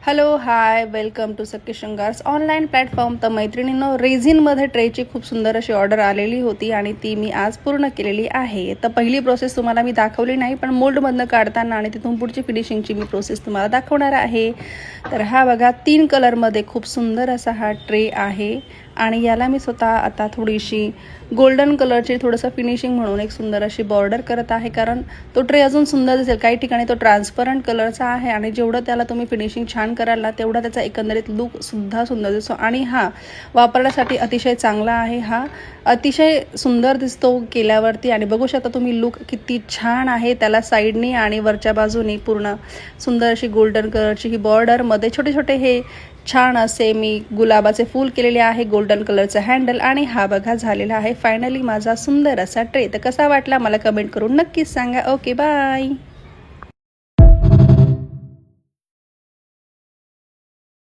Hello hi welcome to Sakhi Shringars online platform. तर मैत्रिणींनो, रेझिनमध्ये ट्रेची खूप सुंदर अशी ऑर्डर आलेली होती आणि ती मी आज पूर्ण केलेली आहे. तर पहिली प्रोसेस तुम्हाला मी दाखवली नाही, पण मोल्डमधनं काढताना आणि तिथून पुढची फिनिशिंगची मी प्रोसेस तुम्हाला दाखवणार आहे. तर हा बघा 3 कलरमध्ये खूप सुंदर असा हा ट्रे आहे आणि याला मी स्वतः आता थोडीशी गोल्डन कलरची थोडंसं फिनिशिंग म्हणून एक सुंदर अशी बॉर्डर करत आहे, कारण तो ट्रे अजून सुंदर दिसेल. काही ठिकाणी तो ट्रान्सपरंट कलरचा आहे आणि जेवढं त्याला तुम्ही फिनिशिंग छान कराल ना, तेवढा त्याचा एकंदरीत लुकसुद्धा सुंदर दिसतो आणि हा वापरण्यासाठी अतिशय चांगला आहे. हा अतिशय सुंदर दिसतो केल्यावरती आणि बघू शकता तुम्ही लुक किती छान आहे. त्याला साईडनी आणि वरच्या बाजूनी पूर्ण सुंदर अशी गोल्डन कलरची ही बॉर्डर, मध्ये छोटे छोटे हे छान असे मी गुलाबाचे फूल केलेले आहे, गोल्डन कलरचं हँडल आणि हा बघा झालेला आहे फायनली माझा सुंदर असा ट्रे. तर कसा वाटला मला कमेंट करून नक्कीच सांगा. Okay bye.